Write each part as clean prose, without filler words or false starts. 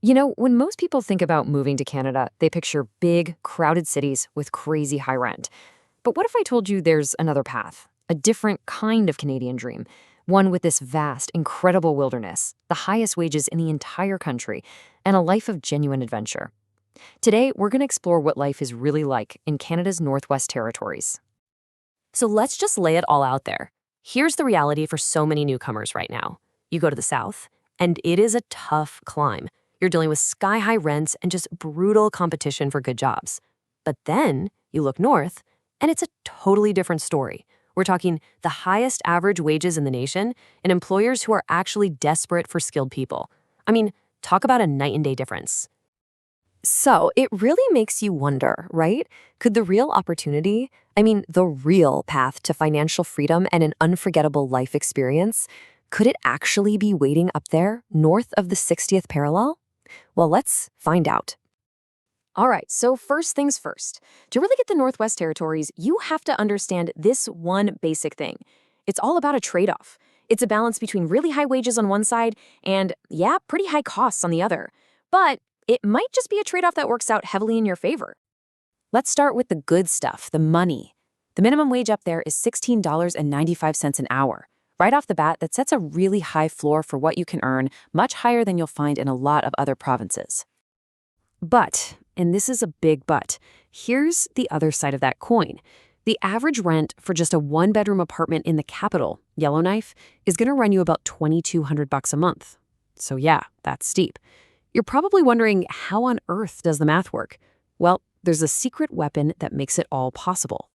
When most people think about moving to Canada, they picture big, crowded cities with crazy high rent. But what if I told you there's another path, a different kind of Canadian dream, one with this vast, incredible wilderness, the highest wages in the entire country, and a life of genuine adventure? Today, we're going to explore what life is really like in Canada's Northwest Territories. So let's just lay it all out there. Here's the reality for so many newcomers right now. You go to the South, and it is a tough climb. You're dealing with sky-high rents and just brutal competition for good jobs. But then you look north, and it's a totally different story. We're talking the highest average wages in the nation and employers who are actually desperate for skilled people. I mean, talk about a night and day difference. So it really makes you wonder, right? Could the real opportunity, the real path to financial freedom and an unforgettable life experience, could it actually be waiting up there, north of the 60th parallel? Well, let's find out. All right, so first things first. To really get the Northwest Territories, you have to understand this one basic thing. It's all about a trade-off. It's a balance between really high wages on one side and, pretty high costs on the other. But it might just be a trade-off that works out heavily in your favor. Let's start with the good stuff, the money. The minimum wage up there is $16.95 an hour. Right off the bat, that sets a really high floor for what you can earn, much higher than you'll find in a lot of other provinces. But, and this is a big but, here's the other side of that coin. The average rent for just a one-bedroom apartment in the capital, Yellowknife, is going to run you about $2,200 a month. So that's steep. You're probably wondering, how on earth does the math work? Well, there's a secret weapon that makes it all possible.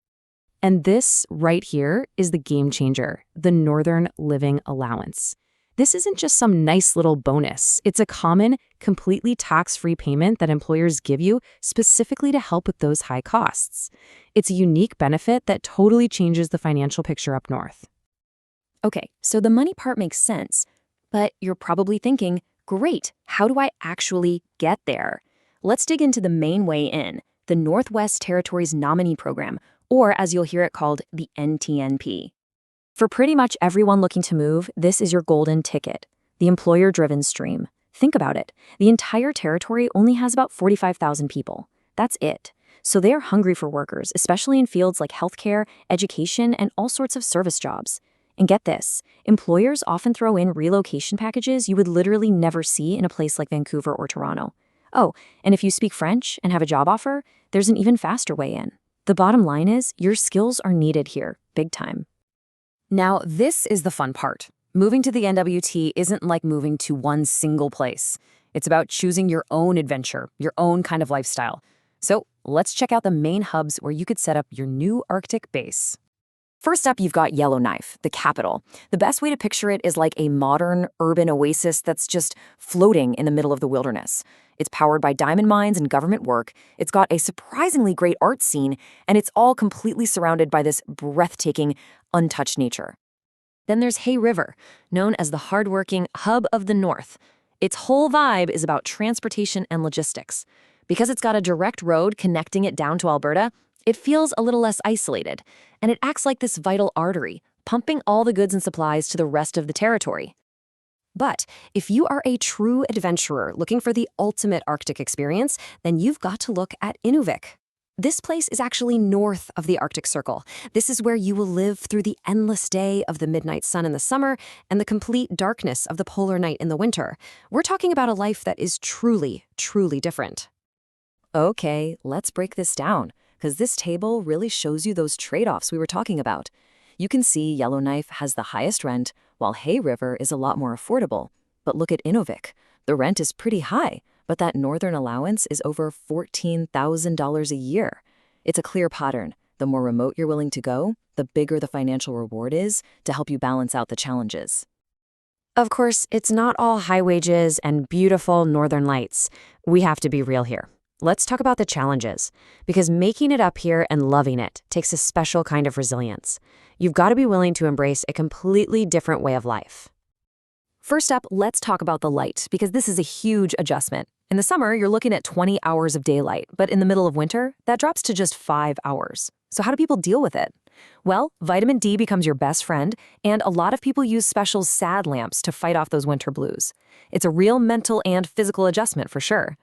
And this right here is the game changer, the Northern Living Allowance. This isn't just some nice little bonus. It's a common, completely tax-free payment that employers give you specifically to help with those high costs. It's a unique benefit that totally changes the financial picture up north. Okay, so the money part makes sense, but you're probably thinking, great, how do I actually get there? Let's dig into the main way in, the Northwest Territories Nominee Program, or as you'll hear it called, the NTNP. For pretty much everyone looking to move, this is your golden ticket, the employer-driven stream. Think about it. The entire territory only has about 45,000 people. That's it. So they're hungry for workers, especially in fields like healthcare, education, and all sorts of service jobs. And get this, employers often throw in relocation packages you would literally never see in a place like Vancouver or Toronto. Oh, and if you speak French and have a job offer, there's an even faster way in. The bottom line is, your skills are needed here, big time. Now, this is the fun part. Moving to the NWT isn't like moving to one single place. It's about choosing your own adventure, your own kind of lifestyle. So let's check out the main hubs where you could set up your new Arctic base. First up, you've got Yellowknife, the capital. The best way to picture it is like a modern urban oasis that's just floating in the middle of the wilderness. It's powered by diamond mines and government work. It's got a surprisingly great art scene, and it's all completely surrounded by this breathtaking, untouched nature. Then there's Hay River, known as the hardworking hub of the North. Its whole vibe is about transportation and logistics. Because it's got a direct road connecting it down to Alberta, it feels a little less isolated, and it acts like this vital artery, pumping all the goods and supplies to the rest of the territory. But if you are a true adventurer looking for the ultimate Arctic experience, then you've got to look at Inuvik. This place is actually north of the Arctic Circle. This is where you will live through the endless day of the midnight sun in the summer and the complete darkness of the polar night in the winter. We're talking about a life that is truly, truly different. Okay, let's break this down, because this table really shows you those trade-offs we were talking about. You can see Yellowknife has the highest rent, while Hay River is a lot more affordable. But look at Inuvik. The rent is pretty high, but that northern allowance is over $14,000 a year. It's a clear pattern. The more remote you're willing to go, the bigger the financial reward is to help you balance out the challenges. Of course, it's not all high wages and beautiful northern lights. We have to be real here. Let's talk about the challenges, because making it up here and loving it takes a special kind of resilience. You've got to be willing to embrace a completely different way of life. First up, let's talk about the light, because this is a huge adjustment. In the summer, you're looking at 20 hours of daylight, but in the middle of winter, that drops to just 5 hours. So how do people deal with it? Well, vitamin D becomes your best friend, and a lot of people use special sad lamps to fight off those winter blues. It's a real mental and physical adjustment for sure.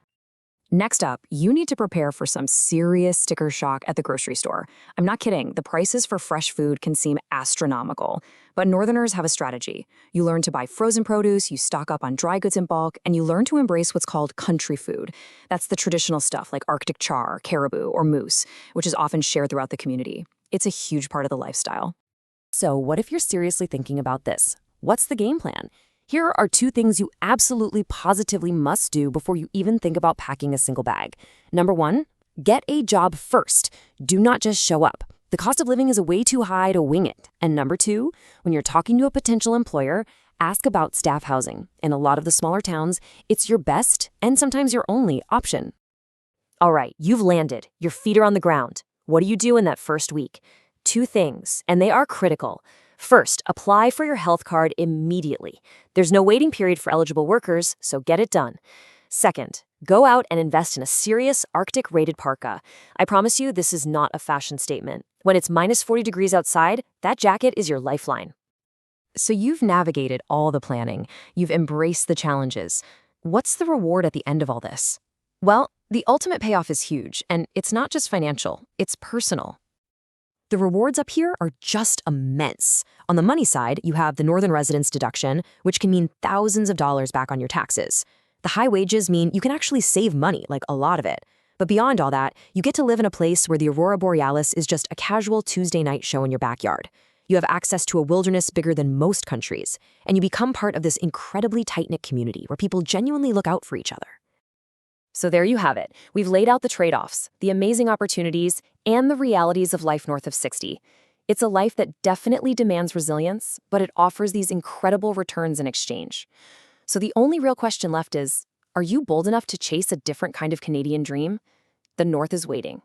Next up, you need to prepare for some serious sticker shock at the grocery store. I'm not kidding, the prices for fresh food can seem astronomical. But Northerners have a strategy. You learn to buy frozen produce, you stock up on dry goods in bulk, and you learn to embrace what's called country food. That's the traditional stuff like Arctic char, caribou, or moose, which is often shared throughout the community. It's a huge part of the lifestyle. So, what if you're seriously thinking about this? What's the game plan? Here are 2 things you absolutely positively must do before you even think about packing a single bag. Number 1, get a job first. Do not just show up. The cost of living is way too high to wing it. And number 2, when you're talking to a potential employer, ask about staff housing. In a lot of the smaller towns, it's your best and sometimes your only option. All right, you've landed. Your feet are on the ground. What do you do in that first week? 2 things, and they are critical. First, apply for your health card immediately. There's no waiting period for eligible workers, so get it done. Second, go out and invest in a serious Arctic-rated parka. I promise you, this is not a fashion statement. When it's minus 40 degrees outside, that jacket is your lifeline. So you've navigated all the planning. You've embraced the challenges. What's the reward at the end of all this? Well, the ultimate payoff is huge, and it's not just financial, it's personal. The rewards up here are just immense. On the money side, you have the Northern Residence deduction, which can mean thousands of dollars back on your taxes. The high wages mean you can actually save money, like a lot of it. But beyond all that, you get to live in a place where the Aurora Borealis is just a casual Tuesday night show in your backyard. You have access to a wilderness bigger than most countries, and you become part of this incredibly tight-knit community where people genuinely look out for each other. So there you have it. We've laid out the trade-offs, the amazing opportunities, and the realities of life north of 60. It's a life that definitely demands resilience, but it offers these incredible returns in exchange. So the only real question left is, are you bold enough to chase a different kind of Canadian dream? The North is waiting.